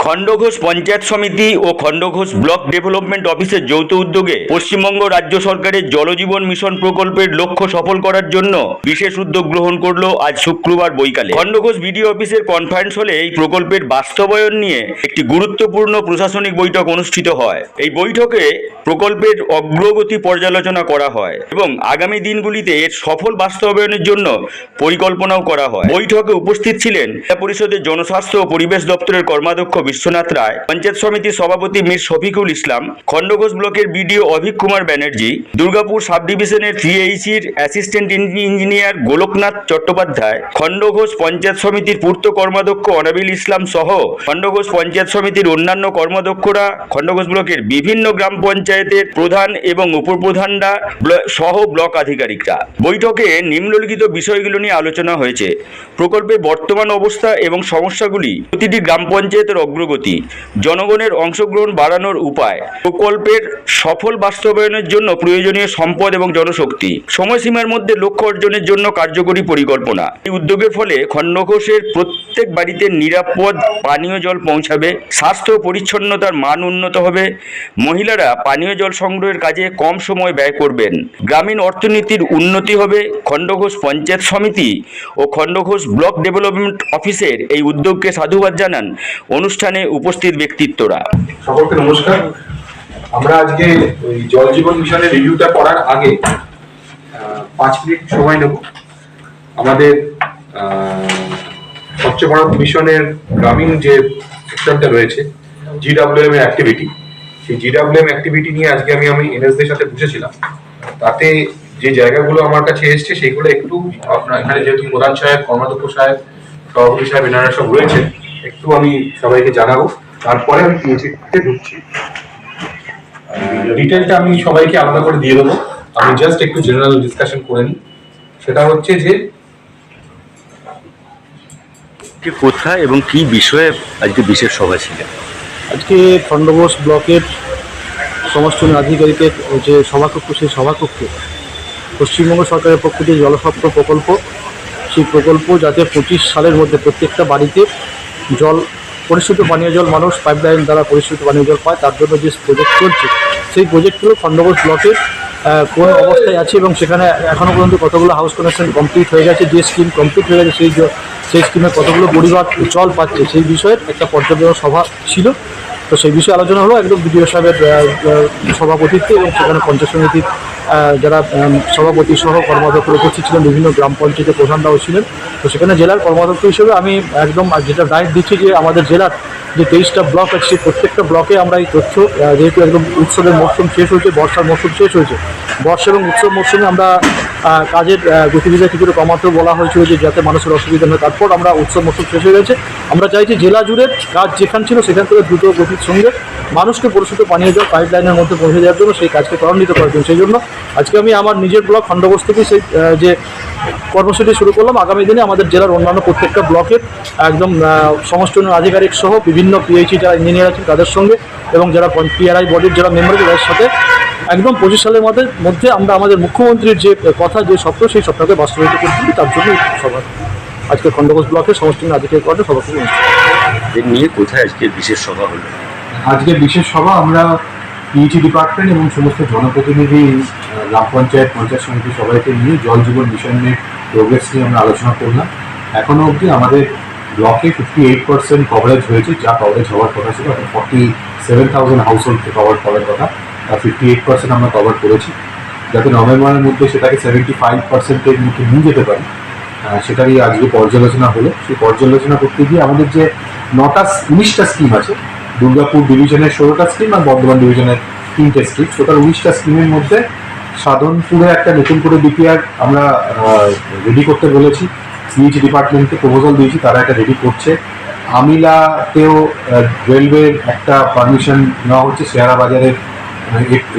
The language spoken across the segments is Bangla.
খণ্ডঘোষ পঞ্চায়েত সমিতি ও খণ্ডঘোষ ব্লক ডেভেলপমেন্ট অফিসের যৌথ উদ্যোগে পশ্চিমবঙ্গ রাজ্য সরকারের জলজীবন মিশন প্রকল্পের লক্ষ্য সফল করার জন্য বিশেষ উদ্যোগ গ্রহণ করলো আজ শুক্রবার বৈকালে খণ্ডঘোষ বিডিও অফিসের কনফারেন্স হলে এই প্রকল্পের বাস্তবায়ন নিয়ে একটি গুরুত্বপূর্ণ প্রশাসনিক বৈঠক অনুষ্ঠিত হয়। এই বৈঠকে প্রকল্পের অগ্রগতি পর্যালোচনা করা হয় এবং আগামী দিনগুলিতে এর সফল বাস্তবায়নের জন্য পরিকল্পনাও করা হয়। বৈঠকে উপস্থিত ছিলেন জেলা পরিষদের জনস্বাস্থ্য ও পরিবেশ দপ্তরের কর্মাধ্যক্ষ বিশ্বনাথ রায়, পঞ্চায়েত সমিতির সভাপতি মীর শফিকুল ইসলাম, খণ্ডঘোষ ব্লকের বিডিও অভিক কুমার ব্যানার্জি, দুর্গাপুর সাব ডিভিশনের সিএইচির অ্যাসিস্ট্যান্ট ইঞ্জিনিয়ার গোলকনাথ চট্টোপাধ্যায়, খণ্ডঘোষ পঞ্চায়েত সমিতির পূর্ত কর্মাধ্যক্ষ অনাবিল ইসলাম সহ খণ্ডঘোষ পঞ্চায়েত সমিতির অন্যান্য কর্মাধ্যক্ষরা, খণ্ডঘোষ ব্লকের বিভিন্ন গ্রাম পঞ্চায়েতের প্রধান এবং উপপ্রধানরা সহ ব্লক আধিকারিকরা। বৈঠকে নিম্নলিখিত বিষয়গুলো নিয়ে আলোচনা হয়েছে: প্রকল্পের বর্তমান অবস্থা এবং সমস্যাগুলি, প্রতিটি গ্রাম পঞ্চায়েতের অগ্রগতি, জনগণের অংশগ্রহণ বাড়ানোর উপায়, প্রকল্পের সফল বাস্তবায়নের জন্য প্রয়োজনীয় সম্পদ এবং জনশক্তি, সময়সীমার মধ্যে লক্ষ্য অর্জনের জন্য কার্যকরী পরিকল্পনা। এই উদ্যোগের ফলে খণ্ডঘোষের প্রত্যেক বাড়িতে নিরাপদ পানীয় জল পৌঁছাবে, স্বাস্থ্য পরিচ্ছন্নতার মান উন্নত হবে, মহিলারা পানীয় জল সংগ্রহের কাজে কম সময় ব্যয় করবেন, গ্রামীণ অর্থনীতির উন্নতি হবে। খণ্ডঘোষ পঞ্চায়েত সমিতি ও খণ্ডঘোষ ব্লক ডেভেলপমেন্ট অফিসের এই উদ্যোগকে সাধুবাদ জানান অনুষ্ঠানে উপস্থিত ব্যক্তিত্বরা। সকলকে নমস্কার। আমরা আজকে ওই জল জীবন মিশনের রিভিউটা করার আগে 5 মিনিট সময় নেব। আমাদের সবচেয়ে বড় মিশনের গ্রামীণ যে সেক্টরটা রয়েছে, জিডব্লিউএম এর অ্যাক্টিভিটি, সেই জিডব্লিউএম অ্যাক্টিভিটি নিয়ে আজকে আমি এনএসদের সাথে বসেছিলাম। তাতে যে জায়গাগুলো আমার কাছে এসছে সেগুলো একটু আপনার এখানে যেহেতু প্রধান সাহেব, কর্মাধ্যক্ষ সাহেব, সভাপতি সাহেব এনারা সব রয়েছেন, একটু আমি সবাইকে জানাবো, তারপরে আমি পিএইচডিতে ঢুকছি। ডিটেলটা আমি সবাইকে আলাদা করে দিয়ে দেবো। আমি জাস্ট একটু জেনারেল ডিসকাশন করে নিই। সেটা হচ্ছে যে কোথায় এবং কি বিষয়ে আজকে বিশেষ সভা ছিল? আজকে খণ্ডঘোষ ব্লকের সমস্ত আধিকারিকের যে সভাকক্ষ, সেই সভাকক্ষে পশ্চিমবঙ্গ সরকারের পক্ষ থেকে জলস্বপ্ন প্রকল্প, সেই প্রকল্প যাতে 25 সালের মধ্যে প্রত্যেকটা বাড়িতে জল, পরিশুদ্ধ পানীয় জল, মানুষ পাইপলাইন দ্বারা পরিশুদ্ধ পানীয় জল পায়, তার জন্য যে প্রজেক্ট চলছে, সেই প্রজেক্টগুলো খণ্ডঘোষ ব্লকের কোন অবস্থায় আছে এবং সেখানে এখনও পর্যন্ত কতগুলো হাউস কানেকশন কমপ্লিট হয়ে গেছে, যে স্কিম কমপ্লিট হয়ে গেছে সেই স্কিমে কতগুলো পরিবার জল পাচ্ছে, সেই বিষয়ের একটা পর্যালোচনা সভা ছিল। তো সেই বিষয়ে আলোচনা হলো একদম বিডিও সাহেবের সভাপতিত্বে, এবং সেখানে পঞ্চায়েত সমিতির যারা সভাপতি সহ কর্মাধ্যক্ষরা উপস্থিত ছিলেন, বিভিন্ন গ্রাম পঞ্চায়েতের প্রধানরাও ছিলেন। তো সেখানে জেলার কর্মাধ্যক্ষ হিসেবে আমি একদম যেটা দায়িত্ব দিচ্ছি যে আমাদের জেলার যে 23টা ব্লক আছে, প্রত্যেকটা ব্লকে আমরা এই তথ্য, যেহেতু একদম উৎসবের মরশুম শেষ হয়েছে, বর্ষার মরশুম শেষ হয়েছে, বর্ষা এবং উৎসব মরশুমে আমরা কাজের গতিবিধি কিছুটা কমাতেও বলা হয়েছিল যে যাতে মানুষের অসুবিধা হয়। তারপর আমরা উৎসব মরশুম শেষ হয়ে গেছে, আমরা চাইছি জেলা জুড়ে কাজ যেখান ছিল সেখান থেকে দ্রুত গতির সঙ্গে মানুষকে পরিশুদ্ধ পানীয় জল পাইপলাইনের মধ্যে পৌঁছে দেওয়ার জন্য সেই কাজকে ত্বরান্বিত করার জন্য। সেই জন্য আজকে আমি আমার নিজের ব্লক খণ্ডঘোষ থেকে সেই যে কর্মসূচি শুরু করলাম। আগামী দিনে আমাদের জেলার অন্যান্য প্রত্যেকটা ব্লকের একদম সমস্ত আধিকারিক সহ বিভিন্ন পিএইচই যারা ইঞ্জিনিয়ার আছেন তাদের সঙ্গে, এবং যারা পিআরআই বডির যারা মেম্বার আছে তাদের সাথে একদম 25 সালের মধ্যে আমরা আমাদের মুখ্যমন্ত্রীর যে কথা, যে স্বপ্ন, সেই স্বপ্নকে বাস্তবায়িত করছি। তার জন্য সভা আজকে খণ্ডঘোষ ব্লকের সমস্ত আধিকারিক করার সভা থেকে নিয়ে কোথায় আজকে বিশেষ সভা হলো? আজকে বিশেষ সভা আমরা পিএইচই ডিপার্টমেন্ট এবং সমস্ত জনপ্রতিনিধি, গ্রাম পঞ্চায়েত, পঞ্চায়েত সমিতি সবাইকে নিয়ে জল জীবন মিশনের প্রোগ্রেস নিয়ে আমরা আলোচনা করলাম। এখনও অবধি আমাদের ব্লকে 58% কভারেজ হয়েছে, যা কভারেজ হওয়ার কথা ছিল। 47,000 হাউস হোল্ডকে কভার করার কথা, 58% আমরা কভার করেছি। যাতে নভেম্বরের মধ্যে সেটাকে 75%-এর মধ্যে নিয়ে যেতে পারি, সেটারই আজকে পর্যালোচনা হলো। সেই পর্যালোচনা করতে গিয়ে আমাদের যে 19টা স্কিম আছে, দুর্গাপুর ডিভিশনের 16টা স্কিম আর বর্ধমান ডিভিশনের 3টে স্কিম, টোটাল 19টা স্কিমের মধ্যে সাধনপুরে একটা নতুন করে ডিপিআর আমরা রেডি করতে বলেছি। সিএইচ ডিপার্টমেন্টকে প্রপোজাল দিয়েছি, তারা একটা রেডি করছে। আমিলাতেও রেলওয়ের একটা পারমিশন নেওয়া হচ্ছে, শেয়ারা বাজারের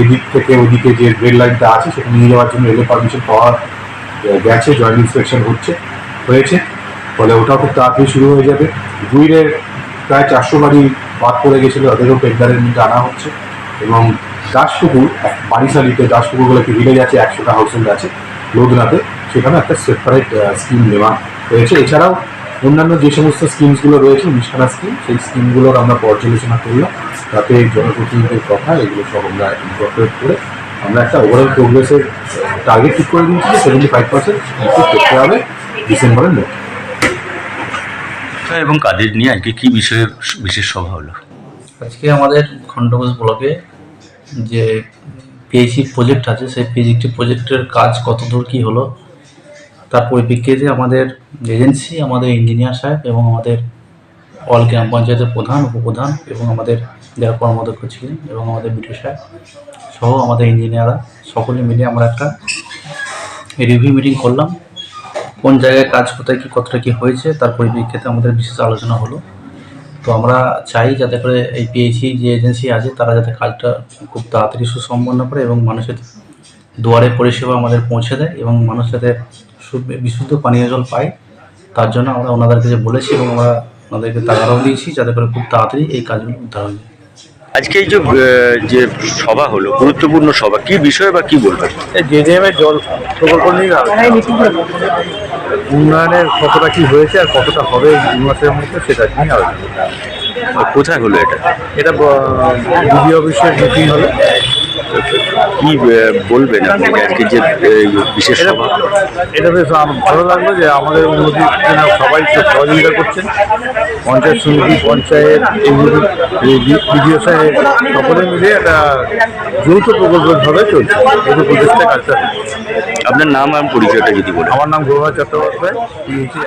এদিক থেকে ওদিকে যে রেল লাইনটা আছে সেটা নিয়ে যাওয়ার জন্য রেলের পারমিশন পাওয়া গেছে, জয়েন্ট ইন্সপেকশন হয়েছে, ফলে ওটাও খুব তাড়াতাড়ি শুরু হয়ে যাবে। দুইয়ের প্রায় 400 বাড়ি বাদ পড়ে গেছিলো, তাদেরও টেন্ডারের মধ্যে আনা হচ্ছে। এবং দাসপুকুর, বারিশালিতে দাসপুকুরগুলোকে ভিলেজ আছে, 100টা হাউস হোল্ড আছে লোদনাতে, সেখানে একটা সেপারেট স্কিম নেওয়া হয়েছে। এছাড়াও অন্যান্য যে সমস্ত স্কিমসগুলো রয়েছে 19খানা স্কিম, সেই স্কিমগুলোর আমরা পর্যালোচনা করলাম, তাতে জনপ্রতিনিধিদের কথা এগুলো সব আমরা ইনকর্পোরেট করে আমরা একটা ওভারঅল প্রোগ্রেসের টার্গেট ঠিক করে দিয়েছি যে 75% কমপ্লিট করতে হবে ডিসেম্বরের মধ্যে। এবং কাদের নিয়ে আজকে কি বিষয়ে বিশেষ সভা হলো? আজকে আমাদের খণ্ডঘোষ ব্লকে যে পিএইচি প্রজেক্ট আছে, সেই পিএইচি প্রজেক্টের কাজ কতদূর কী হলো তার পরিপ্রেক্ষিতে আমাদের এজেন্সি, আমাদের ইঞ্জিনিয়ার সাহেব এবং আমাদের অল গ্রাম পঞ্চায়েতের প্রধান, উপপ্রধান এবং আমাদের যারা কর্মদক্ষ ছিলেন এবং আমাদের বিডিও সাহেব সহ আমাদের ইঞ্জিনিয়াররা সকলে মিলে আমরা একটা রিভিউ মিটিং করলাম। কোন জায়গায় কাজ কোথায় কী কতটা কী হয়েছে তার পরিপ্রেক্ষিতে আমাদের বিশেষ আলোচনা হলো। তো আমরা চাই যাতে করে এই পিএইচি যে এজেন্সি আছে তারা যাতে কাজটা খুব তাড়াতাড়ি সুসম্পন্ন করে এবং মানুষের দুয়ারে পরিষেবা আমাদের পৌঁছে দেয় এবং মানুষ যাতে বিশুদ্ধ পানীয় জল পায়, তার জন্য আমরা ওনাদের কাছে বলেছি এবং আমরা ওনাদেরকে তাগাদাও দিয়েছি যাতে করে খুব তাড়াতাড়ি এই কাজগুলো উদ্ধার হয়ে যায়। আজকে এই যে সভা হলো, গুরুত্বপূর্ণ সভা, কি বিষয় বা কি বলবেন? এই জেজেএমের জল প্রকল্প নিয়ে উন্নয়নের কতটা কী হয়েছে আর কতটা হবে এই 2 মাসের মধ্যে সেটা নিয়ে আলোচনা। কোথায় হলো এটা? এটা বিডিও অফিসের মিটিং হলো। কি বলবেন আপনি আজকে যে বিশেষ সভা? এটা বেশ ভালো লাগলো যে আমাদের উন্নতির জন্য সবাই সহযোগিতা করছেন, পঞ্চায়েত সমিতি, পঞ্চায়েত, বিডিও সাহেব সকলে মিলে একটা যৌথ প্রকল্পভাবে চলছে, যৌথ প্রচেষ্টা কাজটা। আপনার নাম আর পরিচয়টা যদি বলেন। আমার নাম গৌরব চট্টোপাধ্যায়, পিএইচি।